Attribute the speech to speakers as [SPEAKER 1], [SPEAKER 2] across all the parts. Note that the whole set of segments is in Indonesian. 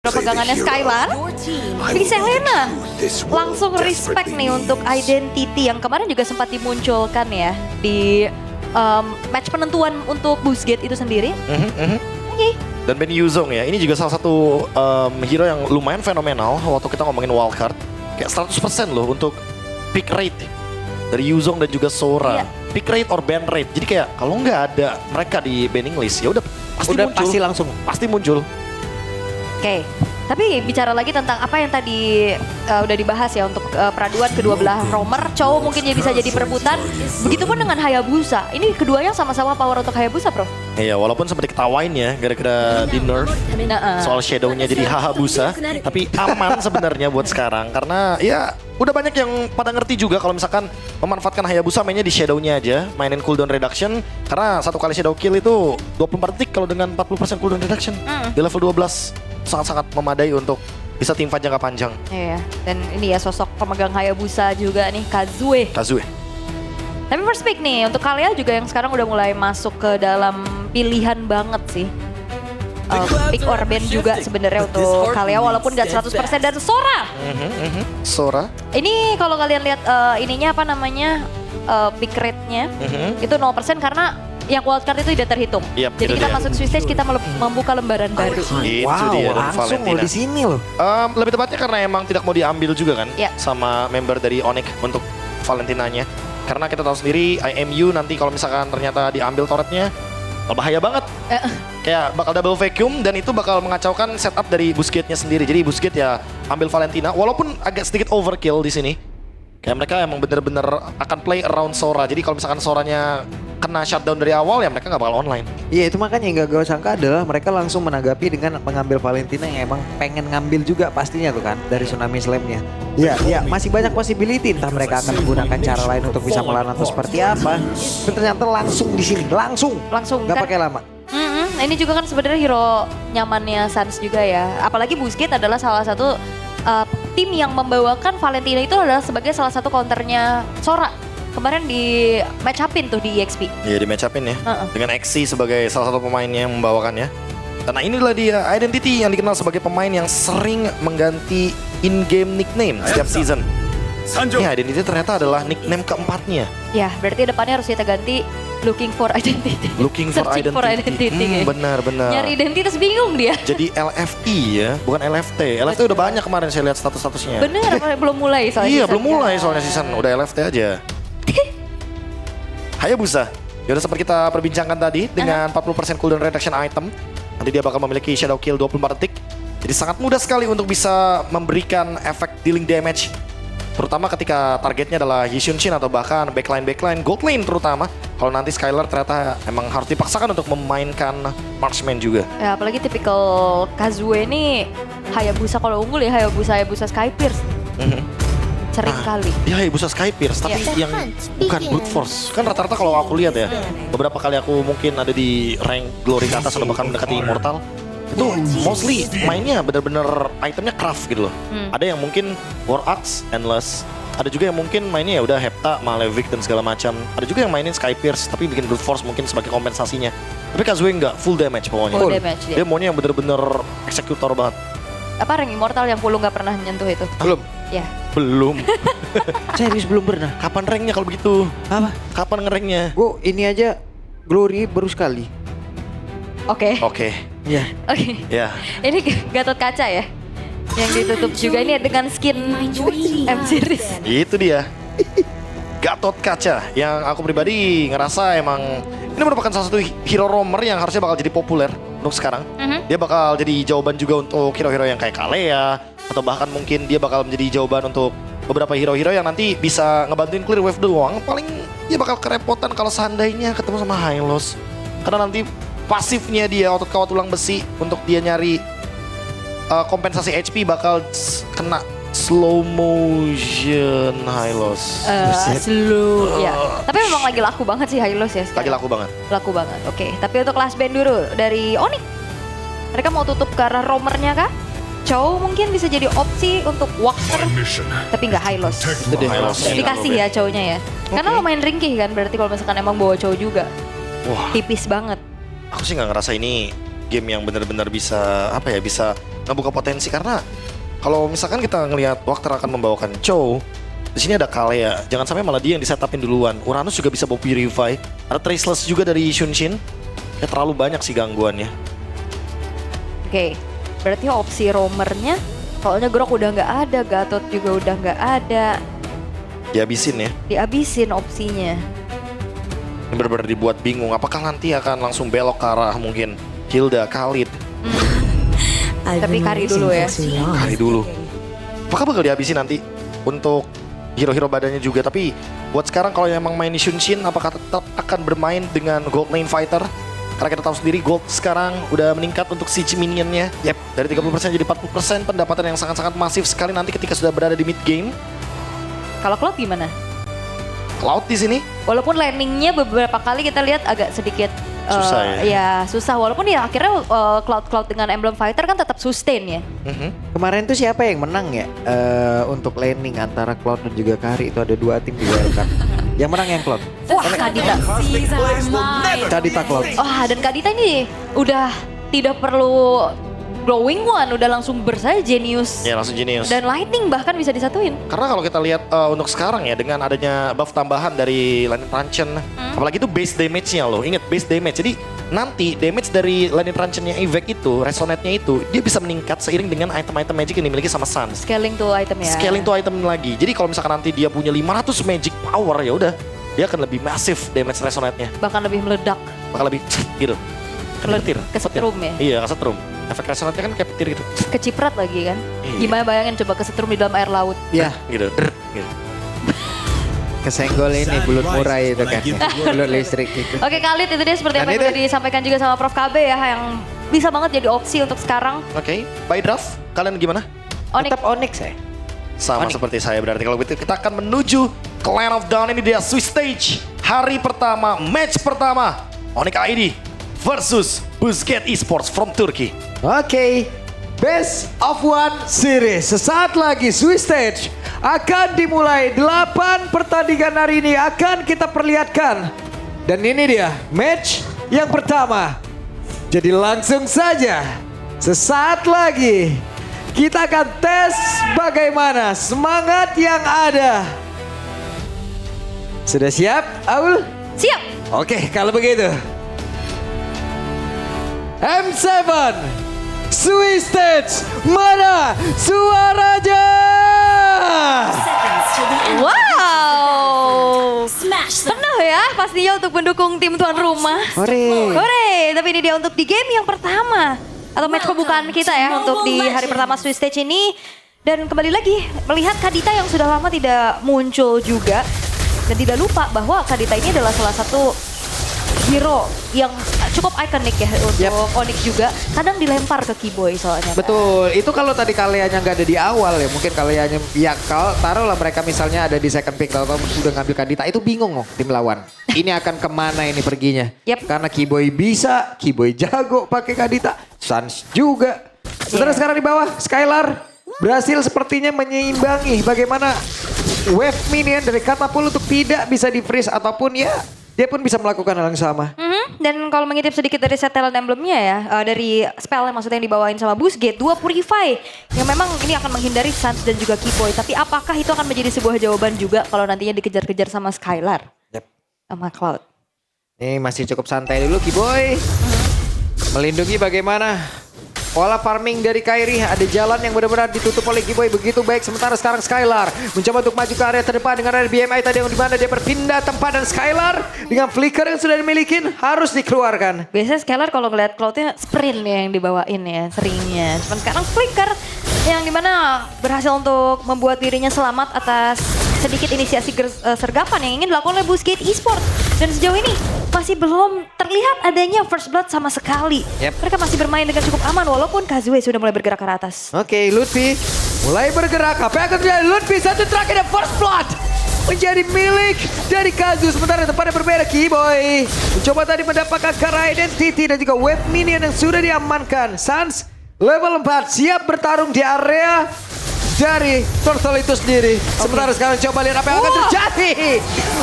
[SPEAKER 1] hero pegangannya Skylar. Di Selena langsung respect nih untuk identity yang kemarin juga sempat dimunculkan ya di match penentuan untuk Busquets itu sendiri. Oke.
[SPEAKER 2] Dan Ben Yuzong ya, ini juga salah satu hero yang lumayan fenomenal waktu kita ngomongin wildcard. Kayak 100% loh untuk pick rate dari Yuzong dan juga Sora.
[SPEAKER 1] Iya.
[SPEAKER 2] Pick rate or ban rate. Jadi kayak kalau nggak ada mereka di banning list ya udah pasti
[SPEAKER 3] Udah
[SPEAKER 2] muncul.
[SPEAKER 3] pasti langsung.
[SPEAKER 2] Pasti muncul.
[SPEAKER 1] Oke, tapi bicara lagi tentang apa yang tadi udah dibahas ya untuk peraduan kedua belah roamer, cowok mungkin ya bisa jadi perebutan. Begitupun dengan Hayabusa, ini keduanya sama-sama power untuk Hayabusa, Bro.
[SPEAKER 2] Iya, walaupun sempat diketawain ya gara-gara di nerf soal shadownya jadi Hayabusa, tapi aman sebenarnya buat sekarang karena ya udah banyak yang pada ngerti juga kalau misalkan memanfaatkan Hayabusa mainnya di shadownya aja, mainin cooldown reduction karena satu kali shadow kill itu 24 detik kalau dengan 40% cooldown reduction di level 12 sangat-sangat memadai untuk bisa teamfight jangka panjang.
[SPEAKER 1] Iya, dan ini ya sosok pemegang Hayabusa juga nih, Kazue. Tapi first pick nih, untuk kalian juga yang sekarang udah mulai masuk ke dalam pilihan banget sih. Pick or ban juga sebenarnya untuk kalian walaupun gak 100% dan Sora.
[SPEAKER 2] Sora.
[SPEAKER 1] Ini kalau kalian lihat ininya apa namanya pick rate-nya itu 0% karena yang wildcard itu tidak terhitung.
[SPEAKER 2] Yap,
[SPEAKER 1] Jadi
[SPEAKER 2] itu
[SPEAKER 1] kita
[SPEAKER 2] dia.
[SPEAKER 1] masuk Swiss stage kita membuka lembaran baru.
[SPEAKER 2] Itu
[SPEAKER 3] Wow,
[SPEAKER 2] dia dan
[SPEAKER 3] langsung
[SPEAKER 2] Valentina.
[SPEAKER 3] loh di sini loh.
[SPEAKER 2] Lebih tepatnya karena emang tidak mau diambil juga kan
[SPEAKER 1] Ya.
[SPEAKER 2] sama member dari Onyx untuk Valentinanya. Karena kita tahu sendiri IMU nanti kalau misalkan ternyata diambil turretnya bahaya banget. Kayak bakal double vacuum dan itu bakal mengacaukan setup dari Busquets-nya sendiri. Jadi Busquets ya ambil Valentina walaupun agak sedikit overkill di sini. Kayak mereka emang bener-bener akan play around Sora. Jadi kalau misalkan Soranya kena shutdown dari awal ya mereka nggak bakal online.
[SPEAKER 3] Iya itu makanya yang gak gue sangka adalah mereka langsung menanggapi dengan mengambil Valentina yang emang pengen ngambil juga pastinya tuh kan dari Tsunami Slam-nya. Iya masih banyak possibility entah mereka akan menggunakan cara lain untuk bisa melawan atau seperti apa. Dan ternyata langsung di sini langsung
[SPEAKER 1] kan?
[SPEAKER 3] nggak pakai lama.
[SPEAKER 1] Ini juga kan sebenarnya hero nyamannya Suns juga ya. Apalagi Busquets adalah salah satu tim yang membawakan Valentina itu adalah sebagai salah satu counternya Sora. Kemarin di match upin tuh di EXP.
[SPEAKER 2] Iya di match upin ya. Dengan XC sebagai salah satu pemainnya yang membawakannya. Karena inilah dia Identity yang dikenal sebagai pemain yang sering mengganti in-game nickname setiap season. Ini Identity ternyata adalah nickname keempatnya.
[SPEAKER 1] Ya berarti depannya harus kita ganti Looking for Identity.
[SPEAKER 2] Looking for
[SPEAKER 1] Searching
[SPEAKER 2] Identity.
[SPEAKER 1] kayak.
[SPEAKER 2] Benar.
[SPEAKER 1] Nyari identitas bingung dia.
[SPEAKER 2] Jadi LFI ya, bukan LFT. LFT udah banyak kemarin saya lihat status-statusnya.
[SPEAKER 1] Bener, belum mulai soalnya.
[SPEAKER 2] Iya,
[SPEAKER 1] season.
[SPEAKER 2] belum mulai soalnya season. Udah LFT aja. Hayabusa. Ya udah sempat kita perbincangkan tadi dengan 40% cooldown reduction item. Nanti dia bakal memiliki shadow kill 24 detik. Jadi sangat mudah sekali untuk bisa memberikan efek dealing damage. Terutama ketika targetnya adalah Yishunshin atau bahkan backline, gold lane terutama. Kalau nanti Skylar ternyata emang harus dipaksakan untuk memainkan marksman juga.
[SPEAKER 1] Ya apalagi tipikal Kazue ini Hayabusa kalau unggul ya Hayabusa Skypierce. Sering kali.
[SPEAKER 2] Dia Hayabusa Skypierce tapi yang bukan brute force. Kan rata-rata kalau aku lihat ya, beberapa kali aku mungkin ada di rank glory ke atas atau bahkan mendekati immortal, itu mostly mainnya bener-bener itemnya craft gitu loh. Ada yang mungkin War Axe, Endless. Ada juga yang mungkin mainnya ya udah Hepta, Malefic dan segala macam. Ada juga yang mainin Skypierce tapi bikin brute force mungkin sebagai kompensasinya. Tapi Kazue enggak, full damage pokoknya.
[SPEAKER 1] Full damage
[SPEAKER 2] Dia maunya yang bener-bener eksekutor banget.
[SPEAKER 1] Apa rank immortal yang Pulu nggak pernah nyentuh itu?
[SPEAKER 3] Belum.
[SPEAKER 1] Ya.
[SPEAKER 2] Belum.
[SPEAKER 3] Serius belum pernah.
[SPEAKER 2] Kapan ranknya kalau begitu?
[SPEAKER 3] Apa?
[SPEAKER 2] Kapan ngeranknya?
[SPEAKER 3] Gue ini aja Glory baru sekali.
[SPEAKER 1] Oke.
[SPEAKER 2] Oke.
[SPEAKER 3] Iya.
[SPEAKER 1] Oke.
[SPEAKER 2] Ya.
[SPEAKER 1] Ini Gatot Kaca ya? Yang ditutup juga ini dengan skin M series.
[SPEAKER 2] Itu dia. Gatot Kaca yang aku pribadi ngerasa emang ini merupakan salah satu hero roamer yang harusnya bakal jadi populer untuk sekarang. Dia bakal jadi jawaban juga untuk hero-hero yang kayak Kalea atau bahkan mungkin dia bakal menjadi jawaban untuk beberapa hero-hero yang nanti bisa ngebantuin clear wave doang. Paling dia bakal kerepotan kalau seandainya ketemu sama Hylos. Karena nanti pasifnya dia otot kawat tulang besi untuk dia nyari kompensasi HP bakal kena slow motion Hylos.
[SPEAKER 1] Slow. Ya. Tapi memang lagi laku banget sih Hylos ya sekarang.
[SPEAKER 2] Lagi laku banget.
[SPEAKER 1] Laku banget. Oke. Tapi untuk kelas band dulu dari Onyx. Mereka mau tutup ke arah roamernya kah? Chow mungkin bisa jadi opsi untuk Walker. Tapi nggak Hylos.
[SPEAKER 3] Itu deh.
[SPEAKER 1] Dikasih ya Chow-nya ya. Karena lumayan ringkih kan berarti kalau misalkan emang bawa Chow juga.
[SPEAKER 2] Wah,
[SPEAKER 1] Tipis banget.
[SPEAKER 2] aku sih nggak ngerasa ini game yang benar-benar bisa bisa ngebuka potensi. Karena kalau misalkan kita ngelihat Wakter akan membawakan Chow, di sini ada Kalea, jangan sampai malah dia yang disetupin duluan. Uranus juga bisa bawa Purify, ada Traceless juga dari Shunshin. Ya terlalu banyak sih gangguannya.
[SPEAKER 1] Oke, berarti opsi roamernya, soalnya Grok udah nggak ada, Gatot juga udah nggak ada.
[SPEAKER 2] Dihabisin ya.
[SPEAKER 1] Dihabisin opsinya.
[SPEAKER 2] Ini benar-benar dibuat bingung, apakah nanti akan langsung belok ke arah mungkin Hilda, Khalid.
[SPEAKER 1] Tapi Kari dulu ya.
[SPEAKER 2] Kari dulu. Apakah bakal dihabisin nanti untuk hero-hero badannya juga. Tapi buat sekarang kalau emang main di Shunshin, apakah tetap akan bermain dengan Gold Lane Fighter? Karena kita tahu sendiri Gold sekarang udah meningkat untuk siege minionnya. Dari 30% jadi 40%, pendapatan yang sangat-sangat masif sekali nanti ketika sudah berada di mid game.
[SPEAKER 1] Kalau Cloud gimana?
[SPEAKER 2] Cloud di sini
[SPEAKER 1] Walaupun landingnya beberapa kali kita lihat agak sedikit
[SPEAKER 2] susah ya.
[SPEAKER 1] Ya susah, walaupun ya akhirnya Cloud dengan Emblem Fighter kan tetap sustain ya.
[SPEAKER 3] Kemarin tuh siapa yang menang ya untuk landing antara Cloud dan juga Kari, itu ada 2 tim di wildcard. Yang menang yang Cloud.
[SPEAKER 1] Wah, Kadita.
[SPEAKER 3] Kadita Cloud.
[SPEAKER 1] Dan Kadita ini udah tidak perlu glowing one, udah langsung burst aja Genius.
[SPEAKER 2] Ya langsung Genius.
[SPEAKER 1] Dan Lightning bahkan bisa disatuin.
[SPEAKER 2] Karena kalau kita lihat untuk sekarang ya, dengan adanya buff tambahan dari Lightning Truncheon, apalagi itu base damage-nya loh. Ingat base damage. Jadi nanti damage dari Lightning Truncheon yang Evac itu, resonate-nya itu, dia bisa meningkat seiring dengan item-item magic yang dimiliki sama Sans.
[SPEAKER 1] Scaling tuh item ya.
[SPEAKER 2] Scaling tuh item lagi. Jadi kalau misalkan nanti dia punya 500 magic power, ya udah, dia akan lebih masif damage resonate-nya.
[SPEAKER 1] Bahkan lebih meledak.
[SPEAKER 2] Bahkan lebih gitu. Kan petir.
[SPEAKER 1] Kesetrum ya.
[SPEAKER 2] Iya, kesetrum. Efek resonate-nya kan kayak petir gitu.
[SPEAKER 1] Keciprat lagi kan.
[SPEAKER 2] Iya.
[SPEAKER 1] Gimana bayangin coba kesetrum di dalam air laut.
[SPEAKER 3] Ya,
[SPEAKER 2] Gitu. Gitu.
[SPEAKER 3] kesenggol ini bulut murai itu kan. Bulut listrik itu.
[SPEAKER 1] Oke Khalid, itu dia seperti
[SPEAKER 3] Dan
[SPEAKER 1] apa yang
[SPEAKER 3] itu-
[SPEAKER 1] udah disampaikan juga sama Prof KB ya, yang bisa banget jadi opsi untuk sekarang.
[SPEAKER 2] Oke, by draft, kalian gimana?
[SPEAKER 1] Onyx.
[SPEAKER 3] Tetap Onyx ya.
[SPEAKER 2] Sama
[SPEAKER 3] Onyx.
[SPEAKER 2] seperti saya, berarti kalau begitu kita akan menuju ke Land of Dawn. Ini dia Swiss Stage. Hari pertama, match pertama. Onyx ID versus Busquets Esports from Turkey.
[SPEAKER 3] Oke, Best of One Series. Sesaat lagi Swiss Stage akan dimulai. 8 pertandingan hari ini akan kita perlihatkan. Dan ini dia match yang pertama. Jadi langsung saja, sesaat lagi kita akan tes bagaimana semangat yang ada. Sudah siap, Aul?
[SPEAKER 1] Siap.
[SPEAKER 3] Oke, kalau begitu. M7 Swiss Stage, mana suaranya?
[SPEAKER 1] Wow. Penuh ya pastinya untuk mendukung tim tuan rumah.
[SPEAKER 3] Hore.
[SPEAKER 1] Hore, tapi ini dia untuk di game yang pertama. Atau match pembukaan kita ya untuk di hari pertama Swiss Stage ini. Dan kembali lagi melihat Kadita yang sudah lama tidak muncul juga. Dan tidak lupa bahwa Kadita ini adalah salah satu hero yang cukup ikonik ya untuk Onyx juga. Kadang dilempar ke Keyboy soalnya.
[SPEAKER 3] Betul, itu kalau tadi Kaleanya nggak ada di awal ya, mungkin Kaleanya ya kalau taruhlah mereka misalnya ada di second pick atau sudah ngambil Kadita, itu bingung loh tim lawan. Ini akan kemana ini perginya?
[SPEAKER 1] Yep.
[SPEAKER 3] Karena Keyboy bisa, Keyboy jago pakai Kadita, Sans juga. Sementara sekarang di bawah, Skylar berhasil sepertinya menyeimbanggi bagaimana wave minion dari Katapult untuk tidak bisa di-freeze ataupun ya dia pun bisa melakukan hal yang sama.
[SPEAKER 1] Dan kalau mengintip sedikit dari set talent emblemnya ya, dari spell yang maksudnya yang dibawain sama Busquets, 2 Purify. Yang memang ini akan menghindari Sans dan juga Keyboy. Tapi apakah itu akan menjadi sebuah jawaban juga kalau nantinya dikejar-kejar sama Skylar?
[SPEAKER 3] Yep.
[SPEAKER 1] Sama Cloud.
[SPEAKER 3] Ini masih cukup santai dulu Keyboy. Melindungi bagaimana pola farming dari Kairi. Ada jalan yang benar-benar ditutup oleh Keyboy begitu baik. Sementara sekarang Skylar mencoba untuk maju ke area terdepan dengan area BMI tadi yang dimana dia berpindah tempat. Dan Skylar dengan flicker yang sudah dimiliki harus dikeluarkan.
[SPEAKER 1] Biasanya Skylar kalau ngeliat Cloudnya sprint ya yang dibawain ya seringnya. Cuman sekarang flicker yang dimana berhasil untuk membuat dirinya selamat atas sedikit inisiasi sergapan yang ingin dilakukan oleh Busquets Esports. Dan sejauh ini masih belum terlihat adanya first blood sama sekali.
[SPEAKER 3] Yep.
[SPEAKER 1] Mereka masih bermain dengan cukup aman walaupun Kazue sudah mulai bergerak ke arah atas.
[SPEAKER 3] Oke, Lutfi mulai bergerak. Apa yang akan terjadi? Lutfi satu terakhir dan first blood menjadi milik dari Kazu. Sementara tempatnya berbeda, Keyboy mencoba tadi mendapatkan Kara Identity dan juga wave minion yang sudah diamankan. Sans level 4 siap bertarung di area dari Turtle itu sendiri. Sementara sekarang coba lihat apa yang akan terjadi.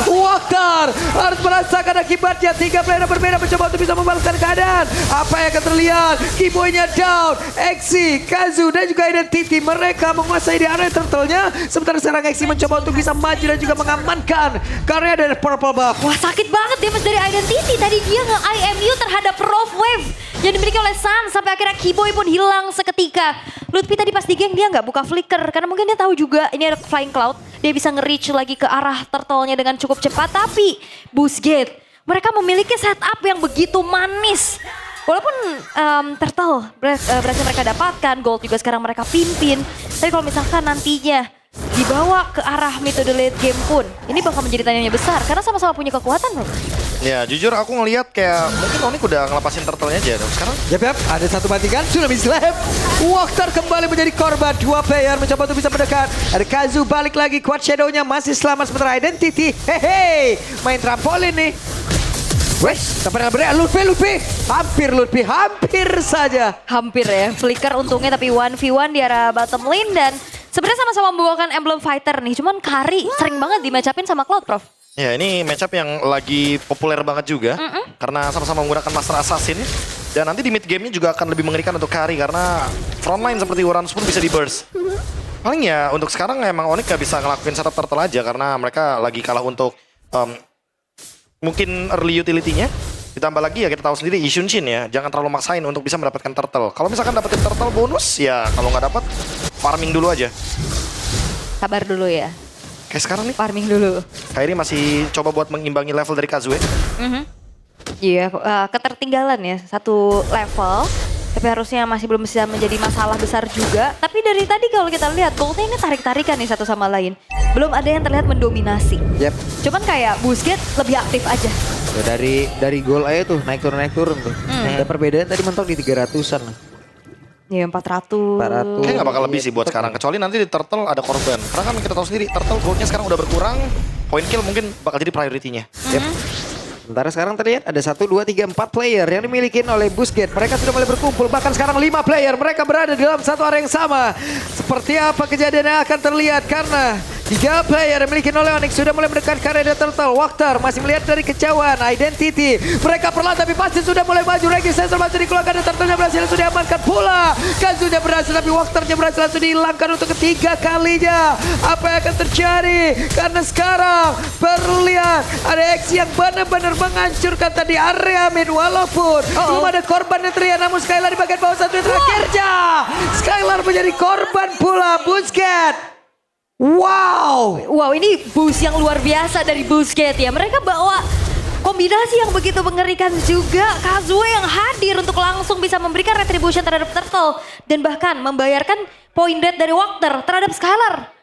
[SPEAKER 3] Waktar harus merasakan akibatnya. 3 player berbeda mencoba untuk bisa membalaskan keadaan. Apa yang akan terlihat? Keyboy-nya down. Exi, Kazu dan juga Identity. Mereka menguasai di area Turtle-nya. Sementara sekarang Exi mencoba untuk bisa maju dan juga mengamankan karya dari Purple Buff.
[SPEAKER 1] Wah sakit banget damage dari Identity. Tadi dia nge-IMU terhadap Rough Wave yang dimiliki oleh Sun. Sampai akhirnya Keyboy pun hilang seketika. Lutfi tadi pas di geng dia nggak buka flicker. Karena mungkin dia tahu juga ini ada Flying Cloud. Dia bisa nge-reach lagi ke arah turtle-nya dengan cukup cepat. Tapi Boostgate, mereka memiliki setup yang begitu manis. Walaupun turtle berhasil mereka dapatkan, gold juga sekarang mereka pimpin. Tapi kalau misalkan nantinya dibawa ke arah metode late game pun, ini bakal menjadi tanyanya besar. Karena sama-sama punya kekuatan loh.
[SPEAKER 2] Ya jujur aku ngelihat kayak mungkin Onyx udah ngelepasin turtle-nya aja dong sekarang.
[SPEAKER 3] Yap, ada satu bantingan, Tsunami Slam. Waktar kembali menjadi korban. 2 player mencoba untuk bisa mendekat. Ada Kazu balik lagi, Quad Shadow-nya masih selamat sementara Identity. Hehe, main trampolin nih. Wes, sampai dengan berea, Lutfi. Hampir saja.
[SPEAKER 1] Hampir ya, flicker untungnya tapi 1v1 di arah bottom lane. Dan sebenarnya sama-sama membawakan emblem fighter nih. Cuman Kari sering banget di-match-upin sama Cloud, Prof.
[SPEAKER 2] Ya ini matchup yang lagi populer banget juga. Karena sama-sama menggunakan Master Assassin. Dan nanti di mid game-nya juga akan lebih mengerikan untuk Kari. Karena frontline seperti Uranus pun bisa di-burst. Paling ya untuk sekarang emang Onyx gak bisa ngelakuin setup turtle aja. Karena mereka lagi kalah untuk mungkin early utility-nya. Ditambah lagi ya kita tahu sendiri Ishunshin ya. Jangan terlalu maksain untuk bisa mendapatkan turtle. Kalau misalkan dapetin turtle bonus ya kalau nggak dapat farming dulu aja.
[SPEAKER 1] Sabar dulu ya.
[SPEAKER 2] Kayak sekarang nih.
[SPEAKER 1] Farming dulu.
[SPEAKER 2] Kairi masih coba buat mengimbangi level dari Kazue.
[SPEAKER 1] Iya, ketertinggalan ya 1 level. Tapi harusnya masih belum bisa menjadi masalah besar juga. Tapi dari tadi kalau kita lihat goldnya ini tarik-tarikan nih satu sama lain. Belum ada yang terlihat mendominasi.
[SPEAKER 3] Yap.
[SPEAKER 1] Cuman kayak Boostgate lebih aktif aja.
[SPEAKER 3] Ya, dari gol aja tuh naik turun tuh. Ada perbedaan tadi mentok di 300-an.
[SPEAKER 1] Ya 400.
[SPEAKER 2] Kayaknya nggak bakal lebih sih buat sekarang. Kecuali nanti di turtle ada korban. Karena kan kita tahu sendiri turtle goldnya sekarang udah berkurang. Point kill mungkin bakal jadi priority-nya.
[SPEAKER 3] Yep. Sementara sekarang terlihat ada 1, 2, 3, 4 player yang dimiliki oleh Boostgate. Mereka sudah mulai berkumpul, bahkan sekarang 5 player. Mereka berada di dalam satu area yang sama. Seperti apa kejadian yang akan terlihat karena 3 player yang dimiliki oleh Onyx sudah mulai mendekat ke area turtle. Waktar masih melihat dari kejauhan. Identity. Mereka perlahan tapi pasti sudah mulai maju. Regi Sensor masih dikeluarkan dan turtle-nya berhasil sudah diamankan pula. Kazunya berhasil tapi Waktarnya berhasil langsung dihilangkan untuk ketiga kalinya. Apa yang akan terjadi? Karena sekarang terlihat ada X yang benar-benar menghancurkan tadi area mid. Walaupun belum ada korban yang terlihat, namun Skylar di bagian bawah satu yang terakhirnya. Skylar menjadi korban pula. Boostgate. Wow,
[SPEAKER 1] ini boost yang luar biasa dari Boostgate ya. Mereka bawa kombinasi yang begitu mengerikan juga. Kazue yang hadir untuk langsung bisa memberikan retribution terhadap turtle. Dan bahkan membayarkan point dead dari Waktar terhadap Skylar.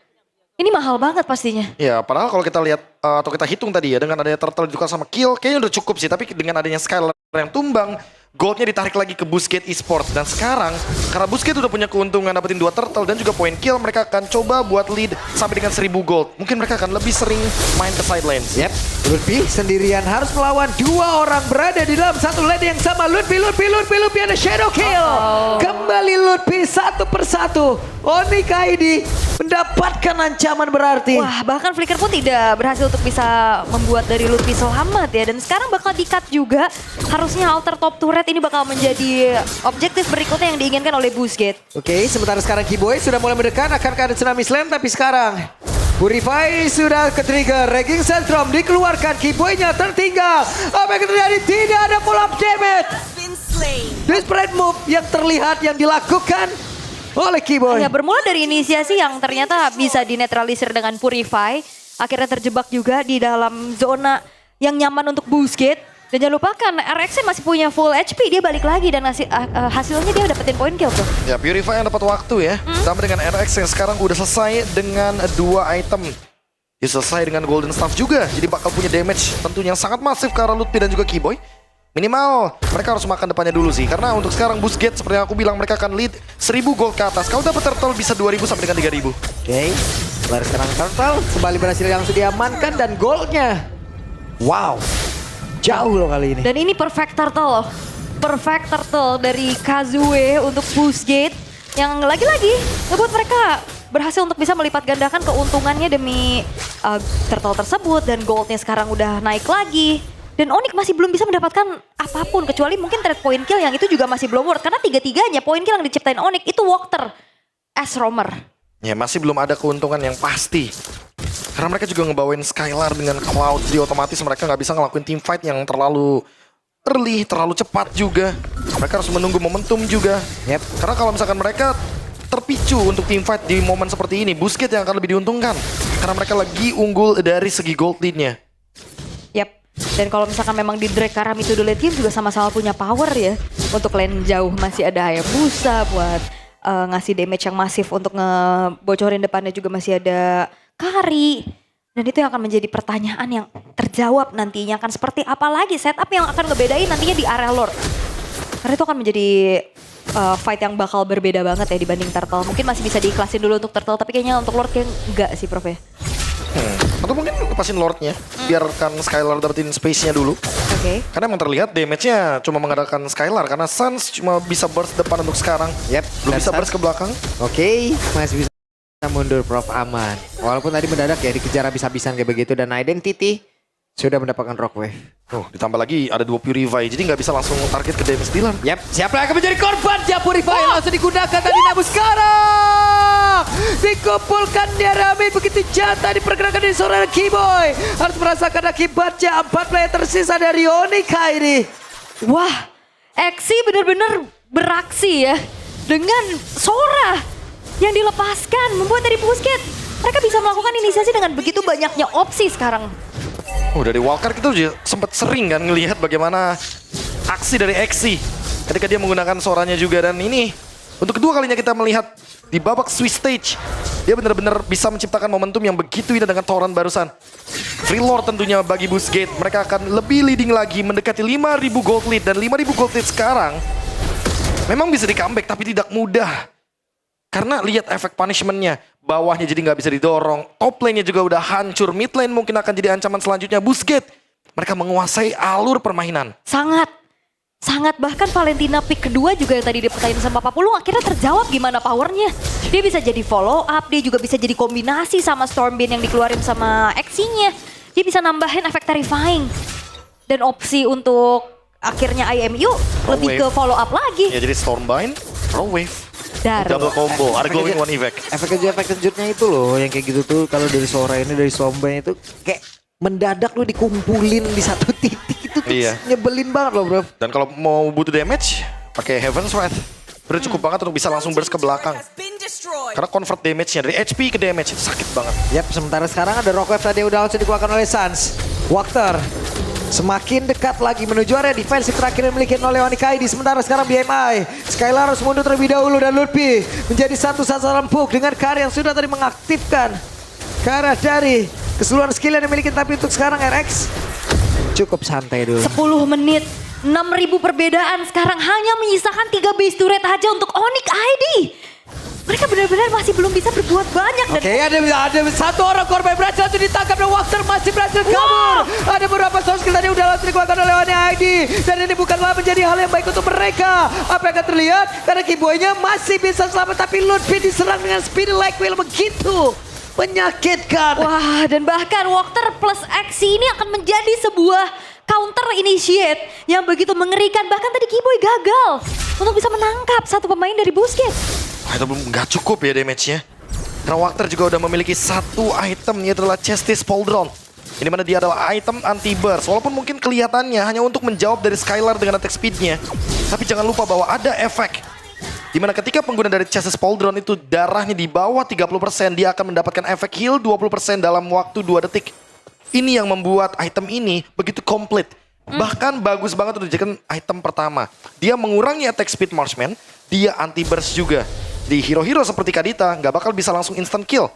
[SPEAKER 1] Ini mahal banget pastinya.
[SPEAKER 2] Ya padahal kalau kita lihat atau kita hitung tadi ya. Dengan adanya turtle ditukar sama kill kayaknya udah cukup sih. Tapi dengan adanya Skylar yang tumbang, goldnya ditarik lagi ke Boostgate Esports. Dan sekarang karena Boostgate udah punya keuntungan dapetin 2 turtle dan juga point kill, mereka akan coba buat lead sampai dengan 1000 gold. Mungkin mereka akan lebih sering main ke side lanes.
[SPEAKER 3] Yep, Lutfi sendirian harus melawan 2 orang berada di dalam satu lane yang sama. Lutfi ada shadow kill. Kembali Lutfi satu persatu. Onyx ID mendapatkan ancaman berarti.
[SPEAKER 1] Wah, bahkan Flicker pun tidak berhasil untuk bisa membuat dari Lutfi selamat ya. Dan sekarang bakal di-cut juga. Harusnya alter top turret ini bakal menjadi objektif berikutnya yang diinginkan oleh Boostgate.
[SPEAKER 3] Oke, sementara sekarang Keyboy sudah mulai mendekat. Akankah ada Tsunami Slam? Tapi sekarang Purify sudah ke-trigger. Raging Sandstrom dikeluarkan. Keyboy-nya tertinggal. Apa yang terjadi? Tidak ada pull up damage. Desperate move yang terlihat yang dilakukan oleh Keyboy.
[SPEAKER 1] Ya, bermula dari inisiasi yang ternyata bisa dinetralisir dengan Purify. Akhirnya terjebak juga di dalam zona yang nyaman untuk Boostgate. Dan jangan lupakan RX masih punya full HP, dia balik lagi dan hasilnya dia dapetin point kill tuh.
[SPEAKER 2] Ya Purify yang dapat waktu ya. Sama dengan RX yang sekarang udah selesai dengan 2 item. Dia selesai dengan Golden Staff juga. Jadi bakal punya damage tentunya yang sangat masif ke arah Lutfi dan juga Keyboy. Minimal mereka harus makan depannya dulu sih. Karena untuk sekarang Boostgate seperti yang aku bilang mereka akan lead 1000 gold ke atas. Kalau dapat turtle bisa 2000 sampai dengan 3000.
[SPEAKER 3] Oke, baru sekarang turtle kembali berhasil langsung diamankan dan goldnya. Wow, jauh loh kali ini.
[SPEAKER 1] Dan ini perfect turtle loh. Perfect turtle dari Kazue untuk Boostgate. Yang lagi-lagi ngebuat mereka berhasil untuk bisa melipat gandakan keuntungannya demi turtle tersebut. Dan goldnya sekarang udah naik lagi. Dan Onyx masih belum bisa mendapatkan apapun. Kecuali mungkin trade point kill yang itu juga masih belum worth. Karena tiga-tiganya point kill yang diciptain Onyx itu Walker as roamer.
[SPEAKER 2] Ya masih belum ada keuntungan yang pasti. Karena mereka juga ngebawain Skylar dengan Cloud, jadi otomatis mereka nggak bisa ngelakuin team fight yang terlalu early, terlalu cepat juga. Mereka harus menunggu momentum juga. Karena kalau misalkan mereka terpicu untuk team fight di momen seperti ini, Busquets yang akan lebih diuntungkan. Karena mereka lagi unggul dari segi gold lead-nya.
[SPEAKER 1] Dan kalau misalkan memang di drag Karam itu dulu game juga sama-sama punya power ya. Untuk lane jauh masih ada Hayabusa buat ngasih damage yang masif untuk ngebocorin depannya juga masih ada Kari. Dan itu yang akan menjadi pertanyaan yang terjawab nantinya akan seperti apa lagi setup yang akan ngebedain nantinya di area Lord. Karena itu akan menjadi fight yang bakal berbeda banget ya dibanding Turtle. Mungkin masih bisa diiklasin dulu untuk Turtle tapi kayaknya untuk Lord kayak enggak sih Prof ya.
[SPEAKER 2] Atau mungkin lepasin Lordnya, biarkan Skylar dapetin space-nya dulu. Karena emang terlihat damage-nya cuma mengandalkan Skylar karena Suns cuma bisa burst depan untuk sekarang. Belum bisa burst ke belakang.
[SPEAKER 3] Masih bisa mundur Prof aman. Walaupun tadi mendadak ya dikejar habis-habisan kayak begitu dan Identity sudah mendapatkan Rock Wave.
[SPEAKER 2] Ditambah lagi ada 2 Purify jadi nggak bisa langsung target ke damage dealer.
[SPEAKER 3] Siapa yang akan menjadi korban? Purify langsung digunakan tadi namun sekarang dikumpulkan dia Ramin begitu jatah dipergerakan dari seorang Keyboy. Harus merasakan akibatnya 4 player tersisa dari Onyx ini.
[SPEAKER 1] Wah, Exi benar-benar beraksi ya dengan Sora yang dilepaskan membuat dari Busquets mereka bisa melakukan inisiasi dengan begitu banyaknya opsi sekarang.
[SPEAKER 2] Dari Walker kita juga sempat sering kan ngelihat bagaimana aksi dari Exi ketika dia menggunakan Soranya juga dan ini untuk kedua kalinya kita melihat di babak Swiss stage dia benar-benar bisa menciptakan momentum yang begitu indah dengan Torrent barusan. Free Lord tentunya bagi Busquets mereka akan lebih leading lagi mendekati 5.000 gold lead dan 5.000 gold lead sekarang memang bisa di comeback tapi tidak mudah. Karena lihat efek punishment-nya, bawahnya jadi nggak bisa didorong, top lane-nya juga udah hancur, mid lane mungkin akan jadi ancaman selanjutnya Busquets. Mereka menguasai alur permainan.
[SPEAKER 1] Sangat bahkan Valentina pick kedua juga yang tadi dipertain sama Papulung akhirnya terjawab gimana powernya. Dia bisa jadi follow up, dia juga bisa jadi kombinasi sama Stormbeam yang dikeluarin sama Exi-nya. Dia bisa nambahin efek terrifying. Dan opsi untuk akhirnya IMU lebih ke follow up lagi.
[SPEAKER 2] Ya jadi Stormbind, Raw Wave.
[SPEAKER 1] Double
[SPEAKER 2] combo, ada going one effect.
[SPEAKER 3] Efek kejutnya itu loh, yang kayak gitu tuh kalau dari Sora ini, dari Stormbind itu kayak mendadak lu dikumpulin di satu titik itu tuh nyebelin banget loh bro.
[SPEAKER 2] Dan kalau mau butuh damage, pakai Heaven's Wrath. Udah cukup banget untuk bisa langsung burst ke belakang. Karena convert damage-nya dari HP ke damage itu sakit banget.
[SPEAKER 3] Sementara sekarang ada Rock Wave tadi yang udah langsung dikeluarkan oleh Suns. Walker semakin dekat lagi menuju area defensif terakhir yang dimiliki oleh Onyx ID. Sementara sekarang BMI Skylar harus mundur terlebih dahulu dan Lutfi menjadi satu sasaran empuk dengan Kari yang sudah tadi mengaktifkan ke arah dari keseluruhan skill yang dimiliki. Tapi untuk sekarang RX cukup santai dulu.
[SPEAKER 1] 10 menit 6.000 perbedaan sekarang hanya menyisakan 3 base turret aja untuk Onyx ID. Mereka benar-benar masih belum bisa berbuat banyak.
[SPEAKER 3] Dan ada satu orang korban berhasil langsung ditangkap dan Walker masih berhasil kabur. Ada beberapa soft skill tadi udah langsung dikeluarkan oleh Onyx ID. Dan ini bukanlah menjadi hal yang baik untuk mereka. Apa yang akan terlihat? Karena Keyboy-nya masih bisa selamat tapi Lutfi diserang dengan speed like wheel begitu menyakitkan.
[SPEAKER 1] Wah, dan bahkan Walker plus Exi ini akan menjadi sebuah counter initiate yang begitu mengerikan. Bahkan tadi Keyboy gagal untuk bisa menangkap satu pemain dari Busquets.
[SPEAKER 2] Itu nggak cukup ya damage-nya. Karena Walker juga udah memiliki satu item, yaitu adalah Chestis Pauldron. Ini mana dia adalah item anti-burst. Walaupun mungkin kelihatannya hanya untuk menjawab dari Skylar dengan attack speed-nya. Tapi jangan lupa bahwa ada efek. Dimana ketika pengguna dari Chestis Pauldron itu darahnya di bawah 30%, dia akan mendapatkan efek heal 20% dalam waktu 2 detik. Ini yang membuat item ini begitu komplit. Bahkan bagus banget untuk dijadikan item pertama. Dia mengurangi attack speed marksman, dia anti-burst juga. Di hero-hero seperti Kadita nggak bakal bisa langsung instant kill.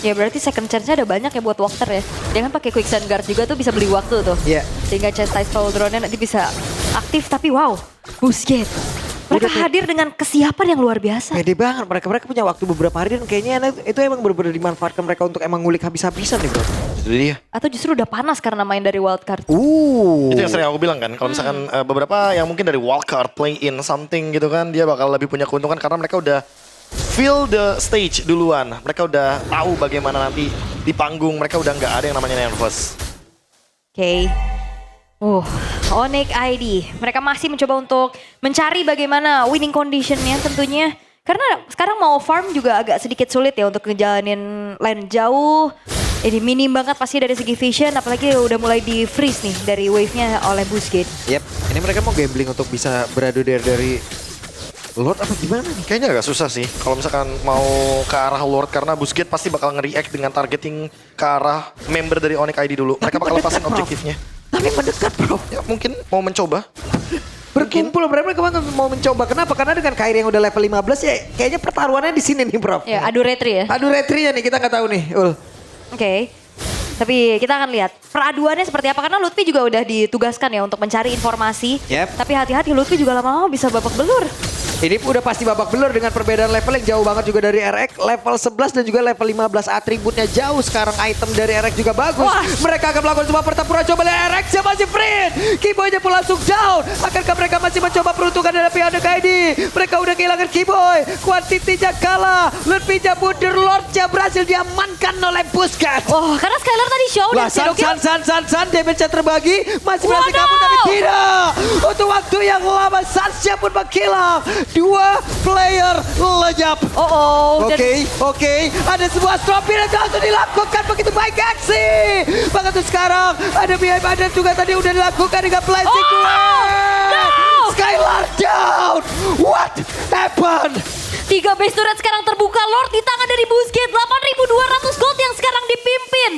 [SPEAKER 1] Ya berarti second chance-nya ada banyak ya buat Walker ya. Jangan pakai quicksand guard juga tuh bisa beli waktu tuh. Sehingga Chastise Pauldron-nya nanti bisa aktif tapi wow, Busquets. Mereka hadir dengan kesiapan yang luar biasa.
[SPEAKER 3] Pede banget mereka punya waktu beberapa hari dan kayaknya itu emang benar-benar dimanfaatkan mereka untuk emang ngulik habis-habisan nih bro.
[SPEAKER 2] Itu dia.
[SPEAKER 1] Atau justru udah panas karena main dari wildcard.
[SPEAKER 2] Itu yang sering aku bilang kan, kalau misalkan beberapa yang mungkin dari wildcard play in something gitu kan, dia bakal lebih punya keuntungan karena mereka udah feel the stage duluan. Mereka udah tahu bagaimana nanti di panggung. Mereka udah nggak ada yang namanya nervous.
[SPEAKER 1] Oke. Onyx ID. Mereka masih mencoba untuk mencari bagaimana winning conditionnya tentunya. Karena sekarang mau farm juga agak sedikit sulit ya untuk ngejalanin lane jauh. Ini minim banget pasti dari segi vision, apalagi udah mulai di freeze nih dari wave-nya oleh Busquets.
[SPEAKER 3] Yep, ini mereka mau gambling untuk bisa beradu dari Lord apa gimana nih?
[SPEAKER 2] Kayaknya agak susah sih kalau misalkan mau ke arah Lord karena Busquets pasti bakal nge-react dengan targeting ke arah member dari Onyx ID dulu. Mereka bakal lepasin objektifnya.
[SPEAKER 3] Tapi mendekat bro.
[SPEAKER 2] Ya mungkin mau mencoba.
[SPEAKER 3] Berkumpul mereka mau mencoba. Kenapa? Karena dengan Kairi yang udah level 15 ya kayaknya pertaruhannya di sini nih bro.
[SPEAKER 1] Ya, adu retri ya.
[SPEAKER 3] Adu retrinya nih kita nggak tahu nih.
[SPEAKER 1] Oke. Tapi kita akan lihat peraduannya seperti apa. Karena Lutfi juga udah ditugaskan ya untuk mencari informasi.
[SPEAKER 3] Yep.
[SPEAKER 1] Tapi hati-hati Lutfi juga lama-lama bisa babak belur.
[SPEAKER 3] Ini udah pasti babak belur dengan perbedaan level yang jauh banget juga dari RX. Level 11 dan juga level 15 atributnya jauh. Sekarang item dari RX juga bagus.
[SPEAKER 1] Wah.
[SPEAKER 3] Mereka akan melakukan semua pertempuran. Coba lihat RX yang masih free. Keyboy-nya pun langsung down. Akankah mereka masih mencoba peruntukan dari pihak KD? Mereka udah kehilangan Keyboy. Kuantitinya kalah. Lutfi-nya mundur. Lord-nya berhasil diamankan oleh Busquets.
[SPEAKER 1] Karena Skylar tadi show dan
[SPEAKER 3] San damage-nya terbagi. Masih berhasil kabur tapi tidak. Untuk waktu yang lama Sansnya pun menghilang. 2 player lenyap. Oke. Ada sebuah stropin yang langsung dilakukan begitu baik aksi. Bahkan tuh sekarang ada behind dan juga tadi udah dilakukan dengan blazing Skylar down. What happened?
[SPEAKER 1] 3 base turret sekarang terbuka. Lord di tangan dari Busquets. 8.200 gold yang sekarang dipimpin.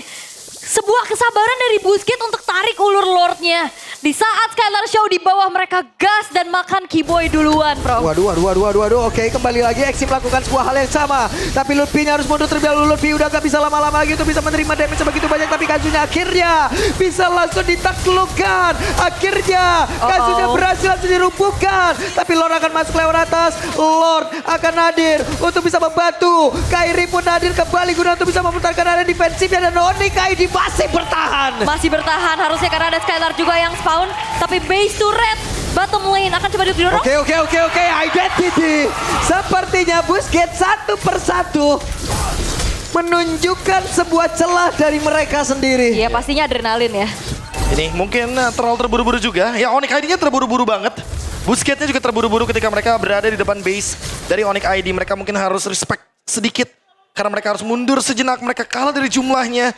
[SPEAKER 1] Sebuah kesabaran dari Busquets untuk tarik ulur Lordnya. Di saat Skylar Show di bawah mereka gas dan makan Keyboy duluan bro.
[SPEAKER 3] Waduh. Oke, kembali lagi Exi melakukan sebuah hal yang sama. Tapi Lutfi-nya harus mundur terlebih dahulu. Lutfi udah gak bisa lama-lama lagi untuk bisa menerima damage sebegitu banyak. Tapi Kazunya akhirnya bisa langsung ditaklukkan. Akhirnya Kazunya berhasil langsung dirumpuhkan. Tapi Lord akan masuk lewat atas. Lord akan hadir untuk bisa membantu. Kairi pun hadir kembali guna untuk bisa memutarkan area defensifnya. Dan Onyx ID masih bertahan.
[SPEAKER 1] Masih bertahan harusnya karena ada Skylar juga yang spawn. Tapi base turret bottom lane akan coba didorong.
[SPEAKER 3] Oke. Identity. Sepertinya Busquets satu persatu menunjukkan sebuah celah dari mereka sendiri.
[SPEAKER 1] Iya pastinya adrenalin ya.
[SPEAKER 2] Ini mungkin terlalu terburu-buru juga. Ya Onyx ID-nya terburu-buru banget. Busquets-nya juga terburu-buru ketika mereka berada di depan base dari Onyx ID. Mereka mungkin harus respect sedikit. Karena mereka harus mundur sejenak. Mereka kalah dari jumlahnya.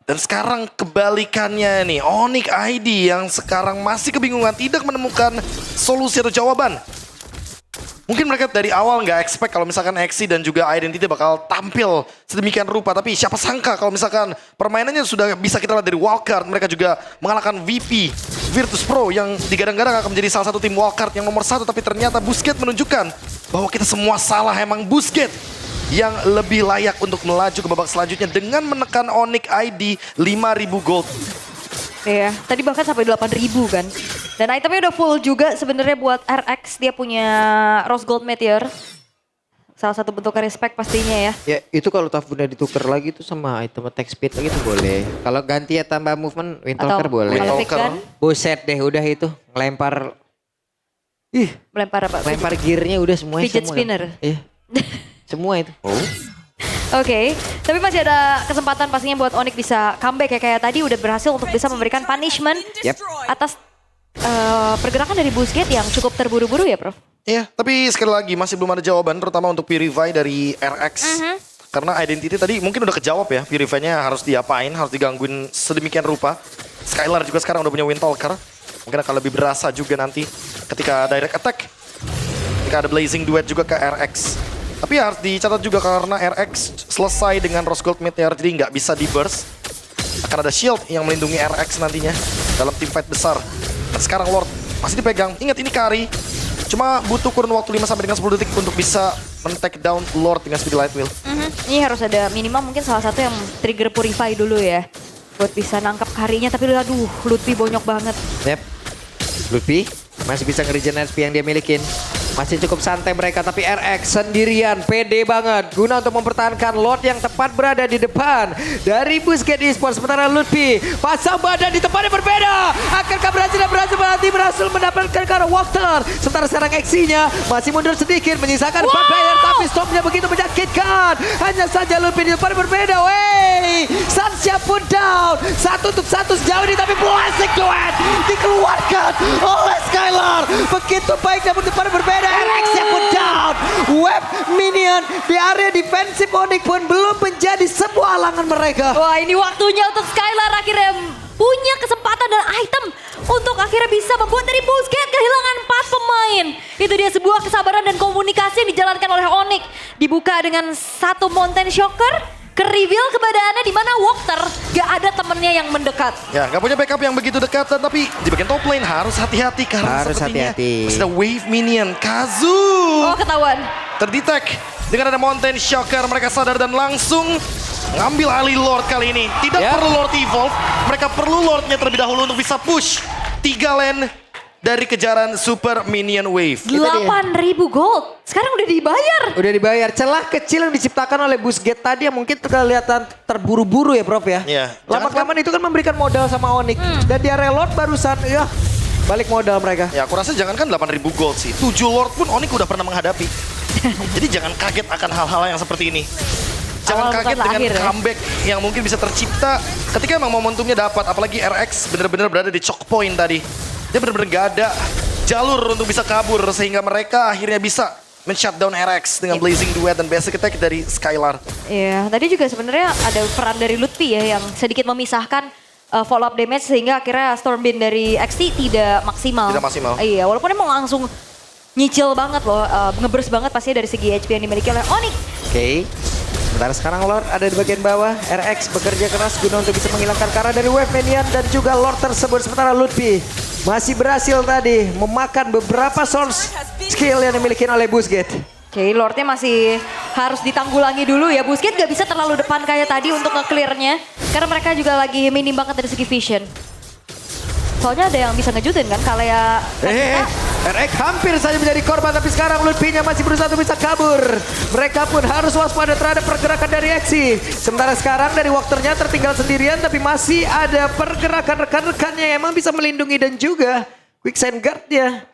[SPEAKER 2] Dan sekarang kebalikannya nih, Onyx ID yang sekarang masih kebingungan, tidak menemukan solusi atau jawaban. Mungkin mereka dari awal nggak expect kalau misalkan Exi dan juga Identity bakal tampil sedemikian rupa. Tapi siapa sangka kalau misalkan permainannya sudah bisa kita lihat dari wildcard. Mereka juga mengalahkan VP, Virtus Pro yang digadang-gadang akan menjadi salah satu tim wildcard yang nomor 1. Tapi ternyata Busquets menunjukkan bahwa kita semua salah, emang Busquets yang lebih layak untuk melaju ke babak selanjutnya dengan menekan Onyx ID 5.000 gold.
[SPEAKER 1] Iya, tadi bahkan sampai 8.000 kan. Dan itemnya udah full juga sebenarnya buat RX. Dia punya Rose Gold Meteor. Salah satu bentuk respect pastinya ya.
[SPEAKER 3] Ya itu kalau tough bunda ditukar lagi tuh sama item attack speed lagi tuh boleh. Kalau ganti ya tambah movement Windtalker boleh.
[SPEAKER 1] Windtalker.
[SPEAKER 3] Buset deh udah itu ngelempar.
[SPEAKER 1] Melempar apa?
[SPEAKER 3] Lempar gearnya udah semuanya.
[SPEAKER 1] Fidget
[SPEAKER 3] semua.
[SPEAKER 1] spinner.
[SPEAKER 3] Iya. Semua itu.
[SPEAKER 1] Oke, tapi masih ada kesempatan pastinya buat Onyx bisa comeback ya. Kayak tadi udah berhasil untuk bisa memberikan punishment atas pergerakan dari Busquets yang cukup terburu-buru ya Prof?
[SPEAKER 2] Iya, tapi sekali lagi masih belum ada jawaban terutama untuk Purify dari RX. Karena Identity tadi mungkin udah kejawab ya, Purify-nya harus diapain, harus digangguin sedemikian rupa. Skylar juga sekarang udah punya Windtalker. Mungkin akan lebih berasa juga nanti ketika direct attack. Ketika ada Blazing Duet juga ke RX. Tapi harus dicatat juga karena RX selesai dengan Rose Gold Meteor jadi nggak bisa di burst. Akan ada shield yang melindungi RX nantinya dalam tim fight besar. Dan sekarang Lord masih dipegang. Ingat ini Kari. Cuma butuh kurun waktu 5 sampai dengan 10 detik untuk bisa men-take down Lord dengan speed light wheel.
[SPEAKER 1] Ini harus ada minimal mungkin salah satu yang trigger Purify dulu ya. Buat bisa nangkap Karinya tapi aduh Lutfi bonyok banget.
[SPEAKER 3] Lutfi masih bisa nge-regen HP yang dia milikin. Masih cukup santai mereka, tapi RX sendirian pede banget guna untuk mempertahankan Lord yang tepat berada di depan dari Busquets Esports. Sementara Lutfi pasang badan di tempat yang berbeda. Akankah berhasil mendapatkan ke arah Walter. Sementara sekarang X-nya masih mundur sedikit menyisakan 4 player, tapi stopnya begitu menyakitkan. Hanya saja Lutfi di tempat yang berbeda. Wey, Sansya pun down. 1 untuk 1 sejauh ini, tapi Blessing Duet dikeluarkan oleh Skylar. Begitu baik namun di tempat yang berbeda. RX-nya pun down. Web minion di area defensif Onyx pun belum menjadi sebuah halangan mereka.
[SPEAKER 1] Wah, ini waktunya untuk Skylar akhirnya punya kesempatan dan item untuk akhirnya bisa membuat dari Busquets kehilangan 4 pemain. Itu dia sebuah kesabaran dan komunikasi yang dijalankan oleh Onyx. Dibuka dengan 1 Mountain Shocker. Ke-reveal kepada Anda di mana Walter gak ada temennya yang mendekat.
[SPEAKER 2] Ya, gak punya backup yang begitu dekat, tapi di bagian top lane harus hati-hati karena
[SPEAKER 3] Harus
[SPEAKER 2] sepertinya
[SPEAKER 3] hati-hati.
[SPEAKER 2] sudah wave minion Kazu.
[SPEAKER 1] Oh, ketahuan.
[SPEAKER 2] Terdetek dengan ada Mountain Shocker, mereka sadar dan langsung ngambil alih Lord kali ini. Tidak perlu Lord evolve, mereka perlu Lordnya terlebih dahulu untuk bisa push 3 lane dari kejaran Super Minion Wave.
[SPEAKER 1] 8.000 gold. Sekarang udah dibayar.
[SPEAKER 3] Udah dibayar. Celah kecil yang diciptakan oleh Busquets tadi yang mungkin kelihatan terburu-buru ya Prof ya.
[SPEAKER 2] Iya.
[SPEAKER 3] Lama-kelamaan itu kan memberikan modal sama Onyx. Dan dia reload barusan ya balik modal mereka.
[SPEAKER 2] Ya, aku rasa jangankan 8.000 gold sih, 7 Lord pun Onyx udah pernah menghadapi. Jadi jangan kaget akan hal-hal yang seperti ini. Jangan
[SPEAKER 1] Awal
[SPEAKER 2] kaget
[SPEAKER 1] bukan
[SPEAKER 2] dengan
[SPEAKER 1] akhir, ya.
[SPEAKER 2] comeback yang mungkin bisa tercipta ketika emang momentumnya dapat. Apalagi RX benar-benar berada di choke point tadi. Dia benar-benar gak ada jalur untuk bisa kabur sehingga mereka akhirnya bisa men-shutdown RX dengan Blazing Duet dan basic attack dari Skylar.
[SPEAKER 1] Iya, tadi juga sebenarnya ada peran dari Lutfi ya yang sedikit memisahkan follow up damage sehingga akhirnya Stormwind dari XT tidak maksimal.
[SPEAKER 2] Tidak maksimal.
[SPEAKER 1] Iya, walaupun emang langsung nyicil banget loh, ngeburst banget pasti dari segi HP yang dimiliki oleh Onyx.
[SPEAKER 3] Oke. Sementara sekarang Lord ada di bagian bawah. RX bekerja keras guna untuk bisa menghilangkan Kara dari wave minion dan juga Lord tersebut. Sementara Lutfi masih berhasil tadi memakan beberapa source skill yang dimiliki oleh Busquets.
[SPEAKER 1] Oke, Lordnya masih harus ditanggulangi dulu ya. Busquets gak bisa terlalu depan kayak tadi untuk nge-clearnya. Karena mereka juga lagi minim banget dari segi vision. Soalnya ada yang bisa ngejutin kan, kalau ya
[SPEAKER 3] RX hampir saja menjadi korban, tapi sekarang Lutfi-nya masih berusaha untuk bisa kabur. Mereka pun harus waspada terhadap pergerakan dari Exi. Sementara sekarang dari Walternya tertinggal sendirian, tapi masih ada pergerakan rekan-rekannya yang emang bisa melindungi dan juga quicksand guard-nya.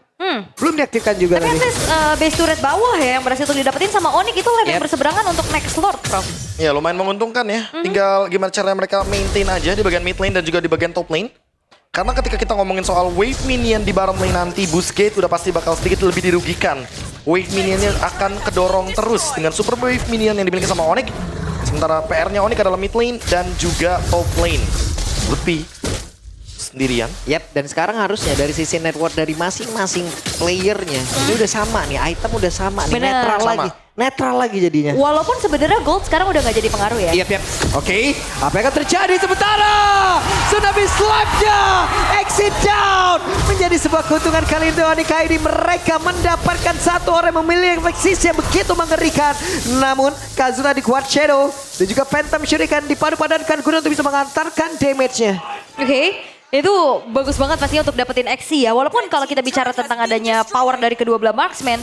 [SPEAKER 3] Belum diaktifkan juga
[SPEAKER 1] tapi
[SPEAKER 3] tadi.
[SPEAKER 1] at least base turret bawah ya yang berhasil untuk didapetin sama Onyx itu lane yang berseberangan untuk next Lord, Prof.
[SPEAKER 2] Ya lumayan menguntungkan ya. Tinggal gimana caranya mereka maintain aja di bagian mid lane dan juga di bagian top lane. Karena ketika kita ngomongin soal wave minion di bottom lane nanti, Busquets udah pasti bakal sedikit lebih dirugikan. Wave minionnya akan kedorong terus dengan super wave minion yang dimiliki sama Onyx. Sementara PR-nya Onyx adalah mid lane dan juga top lane. Lebih sendirian.
[SPEAKER 3] Dan sekarang harusnya dari sisi network dari masing-masing playernya ini udah sama nih, item udah sama nih,
[SPEAKER 1] Bener.
[SPEAKER 3] netral
[SPEAKER 2] Sama.
[SPEAKER 3] lagi. Netral lagi jadinya.
[SPEAKER 1] Walaupun sebenarnya gold sekarang udah gak jadi pengaruh ya.
[SPEAKER 3] Yap. Oke, apa yang akan terjadi sementara? Tsunami slap-nya, exit down. Menjadi sebuah keuntungan kali ini Onyx ini. Mereka mendapatkan satu orang yang memiliki efeksis yang begitu mengerikan. Namun, Kazuna di Quad Shadow dan juga Phantom Shuriken dipadu-padankan guna untuk bisa mengantarkan damage-nya.
[SPEAKER 1] Oke, itu bagus banget pastinya untuk dapetin XC ya. Walaupun kalau kita bicara tentang adanya power dari kedua belah marksman,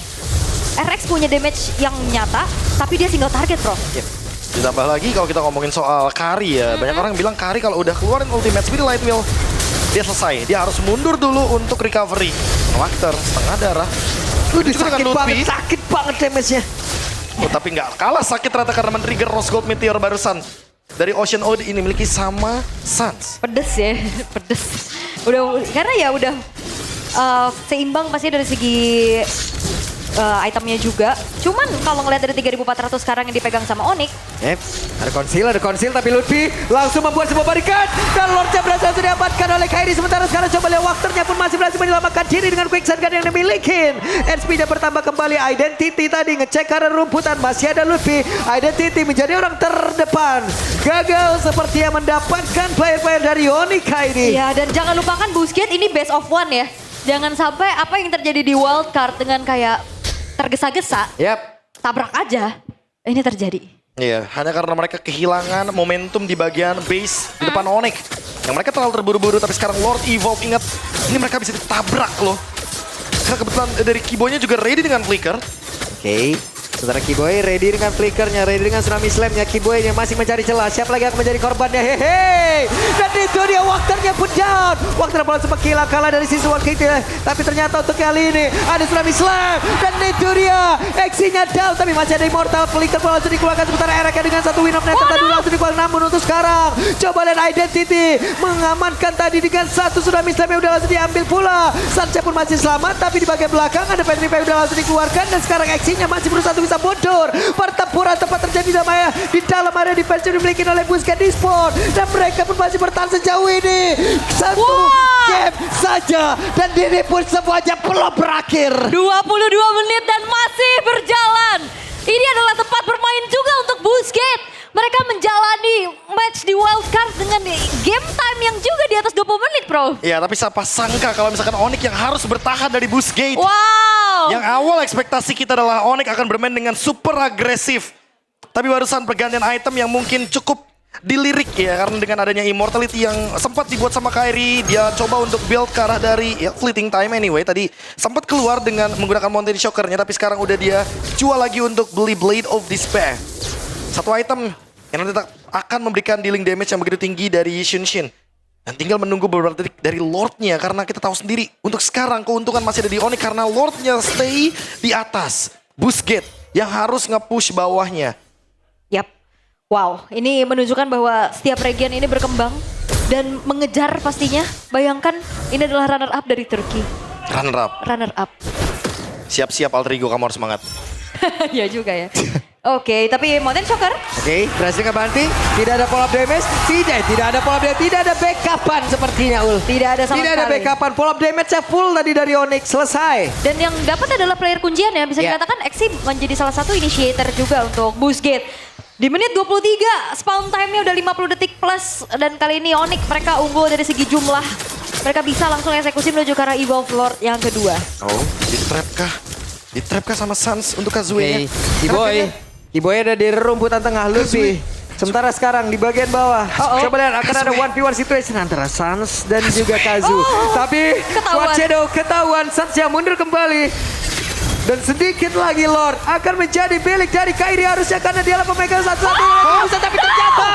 [SPEAKER 1] RX punya damage yang nyata, tapi dia single target, Bro.
[SPEAKER 2] Ditambah lagi kalau kita ngomongin soal Kari ya, banyak orang bilang Kari kalau udah keluarin ultimate speed light wheel, dia selesai. Dia harus mundur dulu untuk recovery. Walter setengah darah.
[SPEAKER 3] Sakit banget damage-nya.
[SPEAKER 2] Oh, tapi nggak kalah sakit ternyata karena men-trigger Rose Gold Meteor barusan. Dari Ocean Ode ini miliki sama Sans.
[SPEAKER 1] Pedes ya, pedes. Udah, karena ya udah seimbang pasti dari segi itemnya juga. Cuman kalau ngeliat dari 3.400 sekarang yang dipegang sama Onyx.
[SPEAKER 3] Ada konsil tapi Lutfi langsung membuat sebuah barikat. Dan Lordnya berhasil diamankan oleh Kairi. Sementara sekarang coba lihat Walternya pun masih berhasil menyelamatkan diri dengan quicksand gun yang dimiliki. HP-nya bertambah kembali. Identity tadi ngecek karena rumputan. Masih ada Lutfi. Identity menjadi orang terdepan. Gagal sepertinya mendapatkan player-player dari Onyx ini.
[SPEAKER 1] Iya, dan jangan lupakan Busquets ini best of one ya. Jangan sampai apa yang terjadi di wildcard dengan kayak tergesa-gesa, tabrak aja, ini terjadi.
[SPEAKER 2] Iya, hanya karena mereka kehilangan momentum di bagian base di depan Onyx. Yang mereka terlalu terburu-buru, tapi sekarang Lord Evolve, ingat, ini mereka bisa ditabrak loh. sana kebetulan dari Kiboy-nya juga ready dengan flicker.
[SPEAKER 3] Oke. Sementara Kiboy ready dengan flickernya, ready dengan tsunami slamnya. Kiboy-nya masih mencari celah. Siapa lagi yang menjadi korbannya? Hehe. Dan itu dia Wakternya pun down. Wakter bola sempat kalah dari sisi Wakter. Tapi ternyata untuk kali ini ada tsunami slam. Dan itu dia. Eksinya down. Tapi masih ada immortal. Flicker pun langsung dikeluarkan. Sementara Erek dengan satu win of net. Tadi langsung dikeluarkan. Namun untuk sekarang. Coba lihat Identity. Mengamankan tadi dengan satu tsunami slam yang udah langsung diambil pula. Sancha pun masih selamat. Tapi di bagian belakang ada Petrified udah langsung dikeluarkan. Dan sekarang eksinya masih berusaha untuk bisa mundur. Pertempuran tempat terjadi di dalam area defense yang dimiliki oleh Busquets Esports. Dan mereka pun masih bertahan sejauh ini. Satu game saja. Dan ini pun semuanya belum berakhir.
[SPEAKER 1] 22 menit dan masih berjalan. Ini adalah tempat bermain juga untuk Busquets. Mereka menjalani match di wildcard dengan game time yang juga di atas 20 menit, bro.
[SPEAKER 2] Ya, tapi siapa sangka kalau misalkan Onyx yang harus bertahan dari Busquets.
[SPEAKER 1] Wow.
[SPEAKER 2] Yang awal ekspektasi kita adalah Onyx akan bermain dengan super agresif. Tapi barusan pergantian item yang mungkin cukup dilirik ya. Karena dengan adanya immortality yang sempat dibuat sama Kairi. Dia coba untuk build ke arah dari fleeting time anyway. Tadi sempat keluar dengan menggunakan Mountain Shockernya. Tapi sekarang udah dia jual lagi untuk beli Blade of Despair. Satu item yang nanti akan memberikan dealing damage yang begitu tinggi dari Xunshin. Dan tinggal menunggu beberapa detik dari Lordnya. Karena kita tahu sendiri untuk sekarang keuntungan masih ada di Onyx. Karena Lordnya stay di atas. Busquets yang harus nge-push bawahnya.
[SPEAKER 1] Yap. Wow, ini menunjukkan bahwa setiap region ini berkembang. Dan mengejar pastinya. Bayangkan ini adalah runner up dari Turki.
[SPEAKER 2] Runner up.
[SPEAKER 1] Runner up.
[SPEAKER 2] Siap-siap Alterigo, kamu harus semangat.
[SPEAKER 1] Ya juga ya. Oke, tapi Mountain Shocker.
[SPEAKER 3] Oke, berhasil ngebanti. Tidak ada follow up damage. Tidak ada follow up damage. Tidak ada backupan sepertinya, Ul.
[SPEAKER 1] Tidak ada sama
[SPEAKER 3] Tidak ada
[SPEAKER 1] sekali.
[SPEAKER 3] backupan. Follow up damage-nya full tadi dari Onyx. Selesai.
[SPEAKER 1] Dan yang dapat adalah player kuncian ya. Bisa dikatakan Exi menjadi salah satu initiator juga untuk Busquets. Di menit 23, spawn time-nya udah 50 detik plus. Dan kali ini Onyx mereka unggul dari segi jumlah. Mereka bisa langsung eksekusi menuju ke arah Evolve Lord yang kedua.
[SPEAKER 2] Oh, di-trap kah? Di-trap kah sama Sans untuk Kazuya-nya?
[SPEAKER 3] Kiboy ada di rumputan tengah Luffy. Sementara sekarang di bagian bawah. Coba lihat akan ada 1v1 situation antara Sans dan juga Kazu. Tapi
[SPEAKER 1] ketahuan.
[SPEAKER 3] Shadow ketahuan. Sans yang mundur kembali. Dan sedikit lagi Lord akan menjadi milik dari Kairi harusnya karena dialah pemegang satu-satunya. Tapi ternyata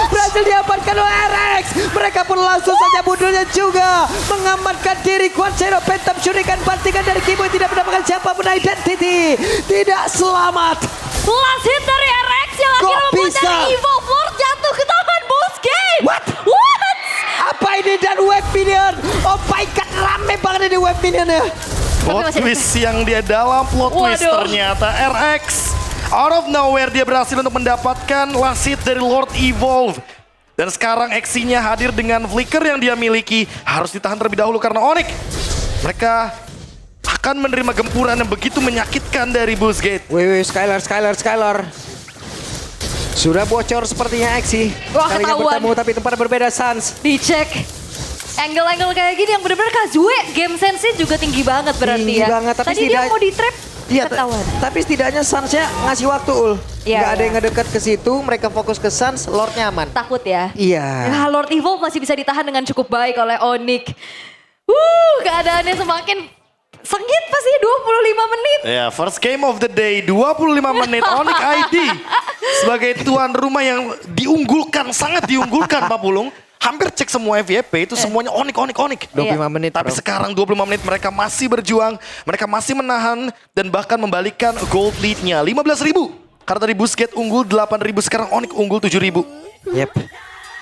[SPEAKER 3] berhasil diamankan oleh RX. Mereka pun langsung saja mundurnya juga. Mengamankan diri Quan Shadow Phantom Shuriken bantingan dari Kiboy tidak mendapatkan siapapun Identity. Tidak selamat.
[SPEAKER 1] Last hit dari RX yang akhirnya membuat dari Evolve Lord jatuh ke tangan Busquets.
[SPEAKER 3] What? Apa ini dan web minion? Oh my god, rame banget ini web minionnya.
[SPEAKER 2] Plot twist yang dia dalam plot twist ternyata RX. Out of nowhere dia berhasil untuk mendapatkan last hit dari Lord Evolve. Dan sekarang Exinya hadir dengan flicker yang dia miliki. Harus ditahan terlebih dahulu karena Onyx. Mereka akan menerima gempuran yang begitu menyakitkan dari Busquets.
[SPEAKER 3] Wih, Skylar. Sudah bocor sepertinya Exi.
[SPEAKER 1] Wah,
[SPEAKER 3] kalinya
[SPEAKER 1] ketahuan.
[SPEAKER 3] bertemu tapi tempat berbeda Sans.
[SPEAKER 1] Dicek. Angle-angle kayak gini yang benar-benar Kazuya game sense juga tinggi banget berarti
[SPEAKER 3] Tinggi
[SPEAKER 1] ya.
[SPEAKER 3] banget, tapi
[SPEAKER 1] tadi dia mau di trap ketahuan.
[SPEAKER 3] Tapi setidaknya Sansnya ngasih waktu Ul. Nggak ada yang ngedekat ke situ, mereka fokus ke Sans, Lordnya aman.
[SPEAKER 1] Takut ya.
[SPEAKER 3] Iya.
[SPEAKER 1] Nah, Lord Evolve masih bisa ditahan dengan cukup baik oleh Onyx. Keadaannya semakin sengit pasti 25 menit.
[SPEAKER 2] Ya, first game of the day, 25 menit Onyx ID. Sebagai tuan rumah yang sangat diunggulkan Pak Pulung. Hampir cek semua FYP itu semuanya Onyx.
[SPEAKER 3] 25 menit.
[SPEAKER 2] Tapi sekarang 25 menit mereka masih berjuang. Mereka masih menahan dan bahkan membalikan gold lead-nya. 15.000. Karena tadi Busquets unggul 8.000, sekarang Onyx unggul 7.000.
[SPEAKER 3] Yep.